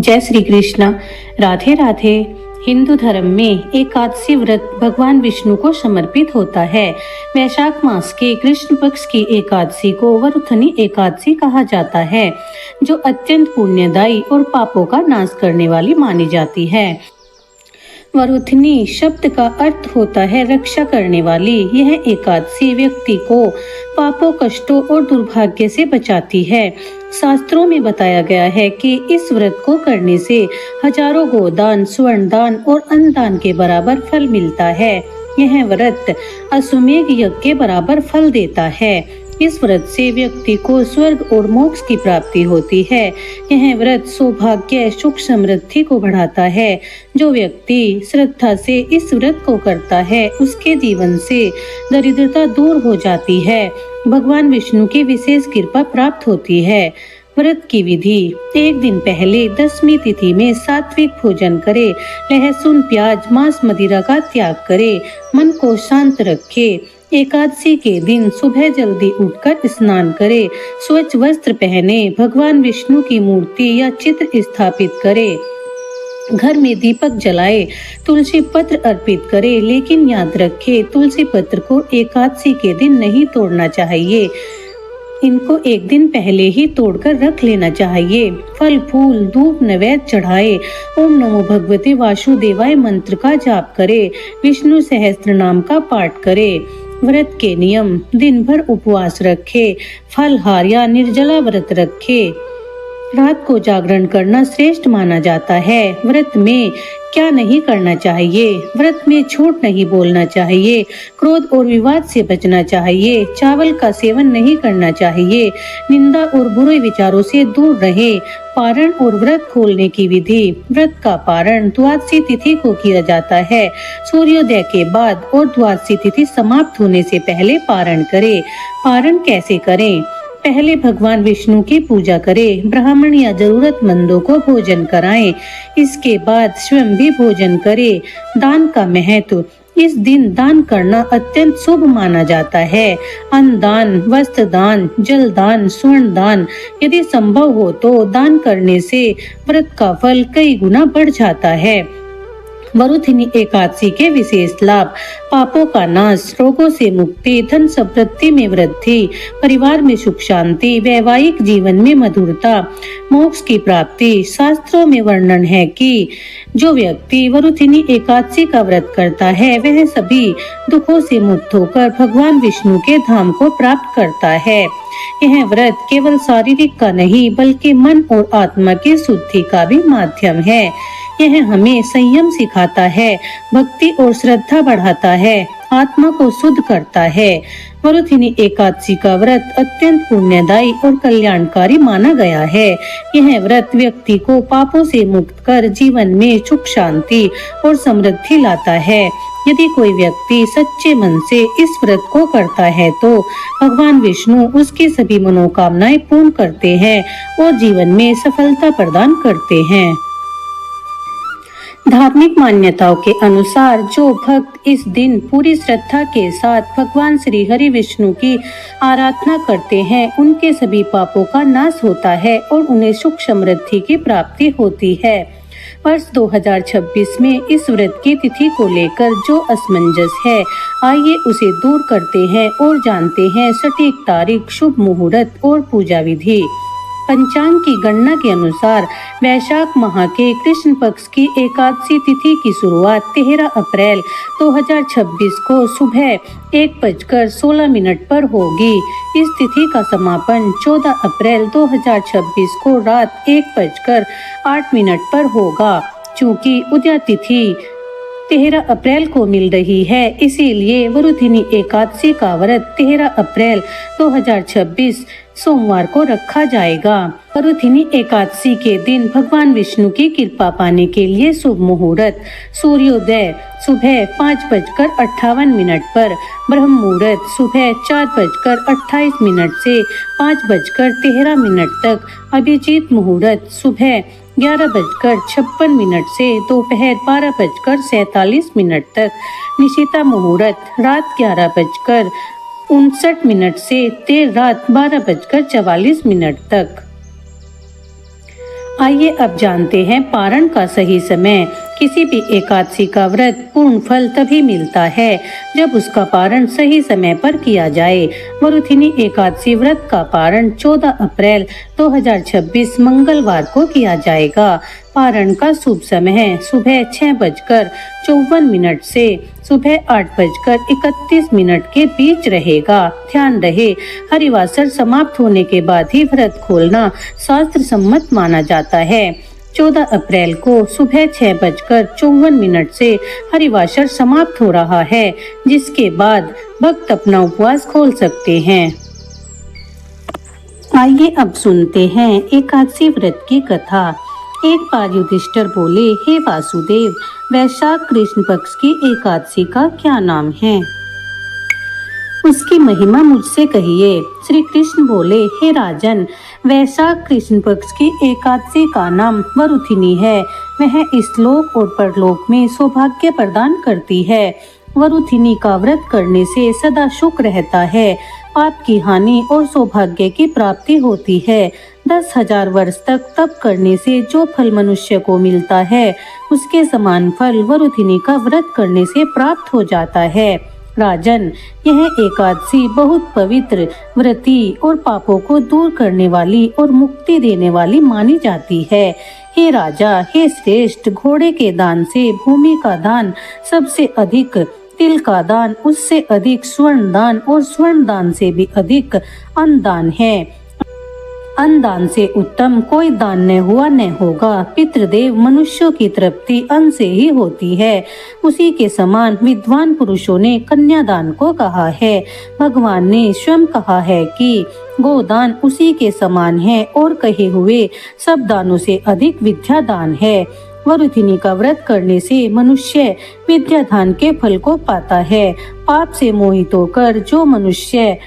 जय श्री कृष्ण। राधे राधे। हिंदू धर्म में एकादशी व्रत भगवान विष्णु को समर्पित होता है। वैशाख मास के कृष्ण पक्ष की एकादशी को वरुथनी एकादशी कहा जाता है, जो अत्यंत पुण्यदायी और पापों का नाश करने वाली मानी जाती है। वरुथनी शब्द का अर्थ होता है रक्षा करने वाली। यह एकादशी व्यक्ति को पापों, कष्टों और दुर्भाग्य से बचाती है। शास्त्रों में बताया गया है कि इस व्रत को करने से हजारों गोदान, स्वर्ण दान और अन्न दान के बराबर फल मिलता है। यह व्रत अश्वमेध यज्ञ के बराबर फल देता है। इस व्रत से व्यक्ति को स्वर्ग और मोक्ष की प्राप्ति होती है। यह व्रत सौभाग्य, सुख, समृद्धि को बढ़ाता है। जो व्यक्ति श्रद्धा से इस व्रत को करता है, उसके जीवन से दरिद्रता दूर हो जाती है। भगवान विष्णु की विशेष कृपा प्राप्त होती है। व्रत की विधि: एक दिन पहले दशमी तिथि में सात्विक भोजन करे, लहसुन, प्याज, मांस, मदिरा का त्याग करे, मन को शांत रखे। एकादशी के दिन सुबह जल्दी उठकर स्नान करे, स्वच्छ वस्त्र पहने, भगवान विष्णु की मूर्ति या चित्र स्थापित करे, घर में दीपक जलाए, तुलसी पत्र अर्पित करे। लेकिन याद रखे, तुलसी पत्र को एकादशी के दिन नहीं तोड़ना चाहिए। इनको एक दिन पहले ही तोड़कर रख लेना चाहिए। फल, फूल, धूप, नैवेद्य चढ़ाए। ओम नमो भगवते वासुदेवाय मंत्र का जाप करे। विष्णु सहस्त्र नाम का पाठ करे। व्रत के नियम: दिन भर उपवास रखे, फलहार या निर्जला व्रत रखे। रात को जागरण करना श्रेष्ठ माना जाता है। व्रत में क्या नहीं करना चाहिए: व्रत में झूठ नहीं बोलना चाहिए, क्रोध और विवाद से बचना चाहिए, चावल का सेवन नहीं करना चाहिए, निंदा और बुरे विचारों से दूर रहे। पारण और व्रत खोलने की विधि: व्रत का पारण द्वादशी तिथि को किया जाता है। सूर्योदय के बाद और द्वादशी तिथि समाप्त होने से पहले पारण करें। पारण कैसे करें? पहले भगवान विष्णु की पूजा करें, ब्राह्मण या जरूरतमंदों को भोजन कराएं। इसके बाद स्वयं भी भोजन करें। दान का महत्व: इस दिन दान करना अत्यंत शुभ माना जाता है। अन्न दान, वस्त्र दान, जल दान, स्वर्ण दान। यदि संभव हो तो दान करने से व्रत का फल कई गुना बढ़ जाता है। वरुथनी एकादशी के विशेष लाभ: पापों का नाश, रोगों से मुक्ति, धन समृद्धि में वृद्धि, परिवार में सुख शांति, वैवाहिक जीवन में मधुरता, मोक्ष की प्राप्ति। शास्त्रों में वर्णन है कि जो व्यक्ति वरुथनी एकादशी का व्रत करता है, वह सभी दुखों से मुक्त होकर भगवान विष्णु के धाम को प्राप्त करता है। यह व्रत केवल शारीरिक का नहीं, बल्कि मन और आत्मा की शुद्धि का भी माध्यम है। यह हमें संयम सिखाता है, भक्ति और श्रद्धा बढ़ाता है, आत्मा को शुद्ध करता है। वरुथनी एकादशी का व्रत अत्यंत पुण्यदायी और कल्याणकारी माना गया है। यह व्रत व्यक्ति को पापों से मुक्त कर जीवन में सुख, शांति और समृद्धि लाता है। यदि कोई व्यक्ति सच्चे मन से इस व्रत को करता है तो भगवान विष्णु उसकी सभी मनोकामनाएं पूर्ण करते हैं और जीवन में सफलता प्रदान करते हैं। धार्मिक मान्यताओं के अनुसार जो भक्त इस दिन पूरी श्रद्धा के साथ भगवान श्री हरि विष्णु की आराधना करते हैं, उनके सभी पापों का नाश होता है और उन्हें सुख, समृद्धि की प्राप्ति होती है। वर्ष 2026 में इस व्रत की तिथि को लेकर जो असमंजस है, आइए उसे दूर करते हैं और जानते हैं सटीक तारीख, शुभ मुहूर्त और पूजा विधि। पंचांग की गणना के अनुसार वैशाख माह के कृष्ण पक्ष की एकादशी तिथि की शुरुआत 13 अप्रैल 2026 को सुबह 1:16 पर होगी। इस तिथि का समापन 14 अप्रैल 2026 को रात 1:08 पर होगा। चूँकि उदया तिथि 13 अप्रैल को मिल रही है, इसीलिए वरुथनी एकादशी का व्रत 13 अप्रैल 2026 सोमवार को रखा जाएगा। वरुथनी एकादशी के दिन भगवान विष्णु की कृपा पाने के लिए शुभ मुहूर्त: सूर्योदय सुबह 5:58 पर, ब्रह्म मुहूर्त सुबह 4:28 से 5:13 तक, अभिजीत मुहूर्त सुबह 11:56 से दोपहर 12:47 तक, निशिता मुहूर्त रात 11:59 से देर रात 12:44 तक। आइए अब जानते हैं पारण का सही समय। किसी भी एकादशी का व्रत पूर्ण फल तभी मिलता है जब उसका पारण सही समय पर किया जाए। मरुथिनी एकादशी व्रत का पारण 14 अप्रैल 2026 मंगलवार को किया जाएगा। पारण का शुभ समय है सुबह 6:54 से सुबह 8:31 के बीच रहेगा। ध्यान रहे, हरिवासर समाप्त होने के बाद ही व्रत खोलना शास्त्र सम्मत माना जाता है। 14 अप्रैल को सुबह 6:54 से हरिवासर समाप्त हो रहा है, जिसके बाद भक्त अपना उपवास खोल सकते हैं। आइए अब सुनते हैं एकादशी व्रत की कथा। एक बार युधिष्ठिर बोले, हे वासुदेव, वैशाख कृष्ण पक्ष की एकादशी का क्या नाम है? उसकी महिमा मुझसे कहिए। श्री कृष्ण बोले, हे राजन, वैशाख कृष्ण पक्ष की एकादशी का नाम वरुथिनी है। वह इस लोक और परलोक में सौभाग्य प्रदान करती है। वरुथिनी का व्रत करने से सदा सुख रहता है, पाप की हानि और सौभाग्य की प्राप्ति होती है। 10,000 वर्ष तक तप करने से जो फल मनुष्य को मिलता है, उसके समान फल वरुथिनी का व्रत करने से प्राप्त हो जाता है। राजन, यह एकादशी बहुत पवित्र, व्रती और पापों को दूर करने वाली और मुक्ति देने वाली मानी जाती है। हे राजा, हे श्रेष्ठ, घोड़े के दान से भूमि का दान सबसे अधिक, तिल का दान उससे अधिक, स्वर्ण दान और स्वर्ण दान से भी अधिक अन्न दान है। अन्न दान से उत्तम कोई दान न हुआ न होगा। पितृदेव मनुष्यों की तृप्ति अन्न से ही होती है। उसी के समान विद्वान पुरुषों ने कन्यादान को कहा है। भगवान ने स्वयं कहा है कि गोदान उसी के समान है और कहे हुए सब दानों से अधिक विद्या दान है। वरुथिनी का व्रत करने से मनुष्य विद्या दान के फल को पाता है। पाप से मोहित होकर जो मनुष्य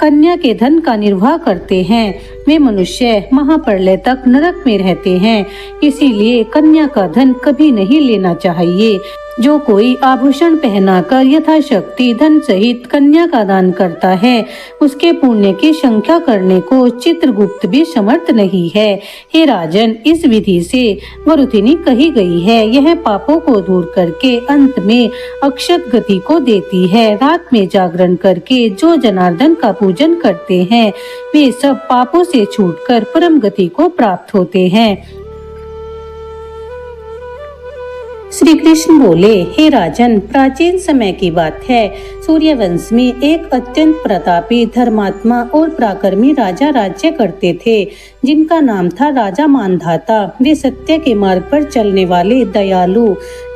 कन्या के धन का निर्वाह करते हैं, वे मनुष्य महाप्रलय तक नरक में रहते हैं। इसीलिए कन्या का धन कभी नहीं लेना चाहिए। जो कोई आभूषण पहनाकर यथाशक्ति धन सहित कन्या का दान करता है, उसके पुण्य की संख्या करने को चित्रगुप्त भी समर्थ नहीं है। हे राजन, इस विधि से वरुथिनी कही गई है। यह पापों को दूर करके अंत में अक्षत गति को देती है। रात में जागरण करके जो जनार्दन का पूजन करते हैं, वे सब पापों से छूटकर परम गति को प्राप्त होते हैं। श्री कृष्ण बोले, हे राजन, प्राचीन समय की बात है। सूर्यवंश में एक अत्यंत प्रतापी, धर्मात्मा और पराक्रमी राजा राज्य करते थे, जिनका नाम था राजा मानधाता। वे सत्य के मार्ग पर चलने वाले, दयालु,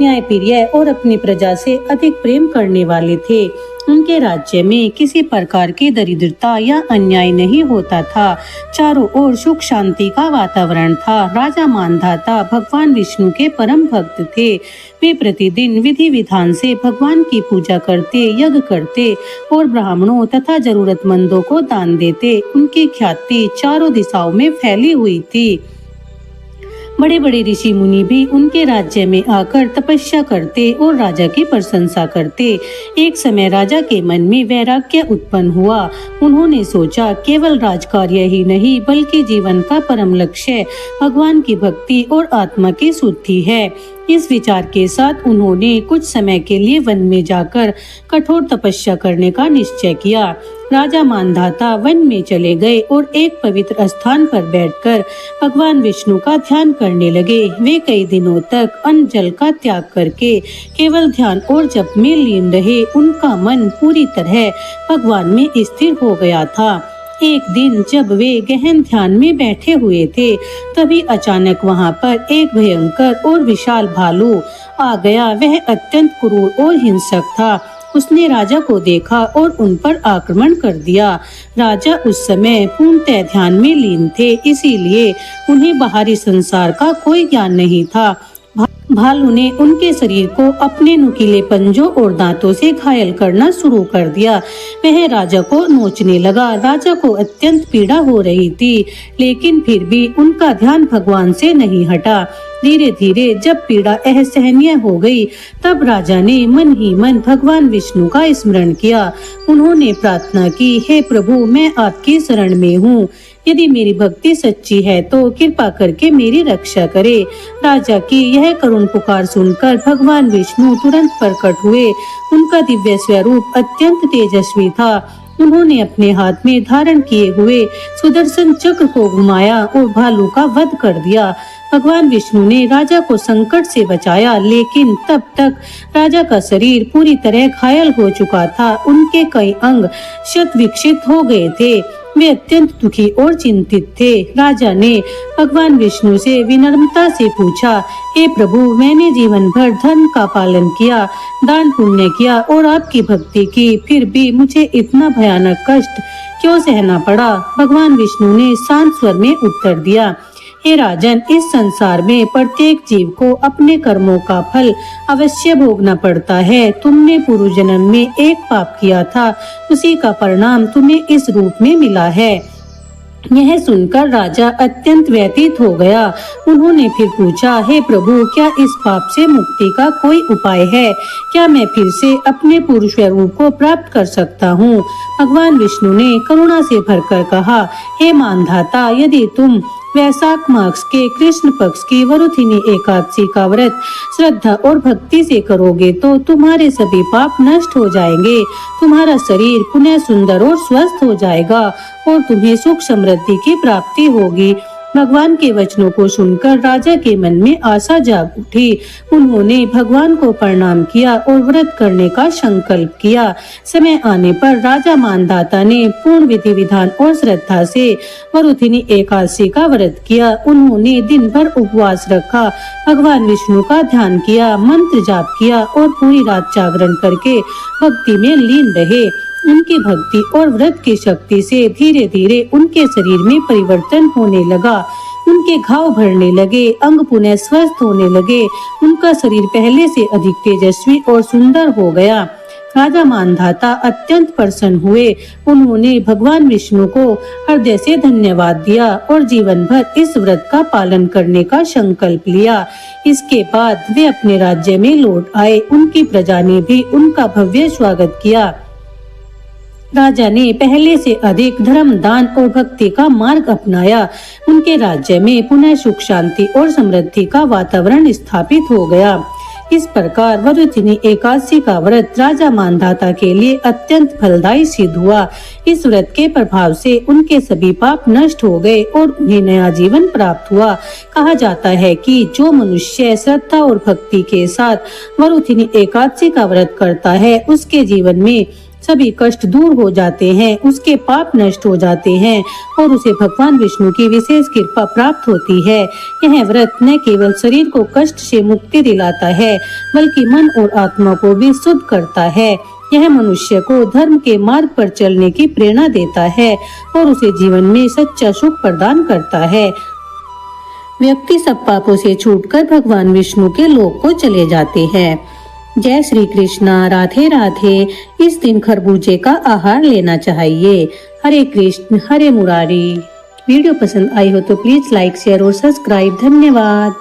न्यायप्रिय और अपनी प्रजा से अधिक प्रेम करने वाले थे। उनके राज्य में किसी प्रकार की दरिद्रता या अन्याय नहीं होता था। चारों ओर सुख शांति का वातावरण था। राजा मानधाता भगवान विष्णु के परम भक्त थे। वे प्रतिदिन विधि विधान से भगवान की पूजा करते, यज्ञ करते और ब्राह्मणों तथा जरूरतमंदों को दान देते। उनकी ख्याति चारों दिशाओं में फैली हुई थी। बड़े बड़े ऋषि मुनि भी उनके राज्य में आकर तपस्या करते और राजा की प्रशंसा करते। एक समय राजा के मन में वैराग्य उत्पन्न हुआ। उन्होंने सोचा, केवल राजकार्य ही नहीं बल्कि जीवन का परम लक्ष्य भगवान की भक्ति और आत्मा की शुद्धि है। इस विचार के साथ उन्होंने कुछ समय के लिए वन में जाकर कठोर तपस्या करने का निश्चय किया। राजा मानधाता वन में चले गए और एक पवित्र स्थान पर बैठकर भगवान विष्णु का ध्यान करने लगे। वे कई दिनों तक अन्न जल का त्याग करके केवल ध्यान और जप में लीन रहे। उनका मन पूरी तरह भगवान में स्थिर हो गया था। एक दिन जब वे गहन ध्यान में बैठे हुए थे, तभी अचानक वहां पर एक भयंकर और विशाल भालू आ गया। वह अत्यंत क्रूर और हिंसक था। उसने राजा को देखा और उन पर आक्रमण कर दिया। राजा उस समय पूर्णतः ध्यान में लीन थे, इसीलिए उन्हें बाहरी संसार का कोई ज्ञान नहीं था। भालू ने उनके शरीर को अपने नुकीले पंजों और दांतों से घायल करना शुरू कर दिया। वह राजा को नोचने लगा। राजा को अत्यंत पीड़ा हो रही थी, लेकिन फिर भी उनका ध्यान भगवान से नहीं हटा। धीरे धीरे जब पीड़ा असहनीय हो गई, तब राजा ने मन ही मन भगवान विष्णु का स्मरण किया। उन्होंने प्रार्थना की, हे प्रभु, मैं आपकी शरण में हूँ। यदि मेरी भक्ति सच्ची है तो कृपा करके मेरी रक्षा करे। राजा की यह करुण पुकार सुनकर भगवान विष्णु तुरंत प्रकट हुए। उनका दिव्य स्वरूप अत्यंत तेजस्वी था। उन्होंने अपने हाथ में धारण किए हुए सुदर्शन चक्र को घुमाया और भालू का वध कर दिया। भगवान विष्णु ने राजा को संकट से बचाया, लेकिन तब तक राजा का शरीर पूरी तरह घायल हो चुका था। उनके कई अंग क्षत विक्षत हो गए थे। वे अत्यंत दुखी और चिंतित थे। राजा ने भगवान विष्णु से विनम्रता से पूछा, हे प्रभु, मैंने जीवन भर धर्म का पालन किया, दान पुण्य किया और आपकी भक्ति की, फिर भी मुझे इतना भयानक कष्ट क्यों सहना पड़ा? भगवान विष्णु ने शांत स्वर में उत्तर दिया, हे राजन, इस संसार में प्रत्येक जीव को अपने कर्मों का फल अवश्य भोगना पड़ता है। तुमने पूर्व जन्म में एक पाप किया था, उसी का परिणाम तुम्हें इस रूप में मिला है। यह सुनकर राजा अत्यंत व्यथित हो गया। उन्होंने फिर पूछा, हे प्रभु, क्या इस पाप से मुक्ति का कोई उपाय है? क्या मैं फिर से अपने पूर्व स्वरूप को प्राप्त कर सकता हूँ? भगवान विष्णु ने करुणा से भरकर कहा, हे मानधाता, यदि तुम वैशाख मास के कृष्ण पक्ष की वरुथिनी एकादशी का व्रत श्रद्धा और भक्ति से करोगे तो तुम्हारे सभी पाप नष्ट हो जाएंगे। तुम्हारा शरीर पुनः सुंदर और स्वस्थ हो जाएगा और तुम्हें सुख समृद्धि की प्राप्ति होगी। भगवान के वचनों को सुनकर राजा के मन में आशा जाग उठी। उन्होंने भगवान को प्रणाम किया और व्रत करने का संकल्प किया। समय आने पर राजा मानधाता ने पूर्ण विधि विधान और श्रद्धा से वरुथिनी एकादशी का व्रत किया। उन्होंने दिन भर उपवास रखा, भगवान विष्णु का ध्यान किया, मंत्र जाप किया और पूरी रात जागरण करके भक्ति में लीन रहे। उनकी भक्ति और व्रत की शक्ति से धीरे धीरे उनके शरीर में परिवर्तन होने लगा। उनके घाव भरने लगे, अंग पुनः स्वस्थ होने लगे। उनका शरीर पहले से अधिक तेजस्वी और सुंदर हो गया। राजा मानधाता अत्यंत प्रसन्न हुए। उन्होंने भगवान विष्णु को हृदय से धन्यवाद दिया और जीवन भर इस व्रत का पालन करने का संकल्प लिया। इसके बाद वे अपने राज्य में लौट आए। उनकी प्रजा ने भी उनका भव्य स्वागत किया। राजा ने पहले से अधिक धर्म, दान और भक्ति का मार्ग अपनाया। उनके राज्य में पुनः सुख, शांति और समृद्धि का वातावरण स्थापित हो गया। इस प्रकार वरुथिनी एकादशी का व्रत राजा मानधाता के लिए अत्यंत फलदायी सिद्ध हुआ। इस व्रत के प्रभाव से उनके सभी पाप नष्ट हो गए और उन्हें नया जीवन प्राप्त हुआ। कहा जाता है कि जो मनुष्य श्रद्धा और भक्ति के साथ वरुथिनी एकादशी का व्रत करता है, उसके जीवन में सभी कष्ट दूर हो जाते हैं, उसके पाप नष्ट हो जाते हैं और उसे भगवान विष्णु की विशेष कृपा प्राप्त होती है। यह व्रत न केवल शरीर को कष्ट से मुक्ति दिलाता है, बल्कि मन और आत्मा को भी शुद्ध करता है। यह मनुष्य को धर्म के मार्ग पर चलने की प्रेरणा देता है और उसे जीवन में सच्चा सुख प्रदान करता है। व्यक्ति सब पापों से छूटकर भगवान विष्णु के लोक को चले जाते हैं। जय श्री कृष्णा। राधे राधे। इस दिन खरबूजे का आहार लेना चाहिए। हरे कृष्ण हरे मुरारी। वीडियो पसंद आई हो तो प्लीज लाइक, शेयर और सब्सक्राइब। धन्यवाद।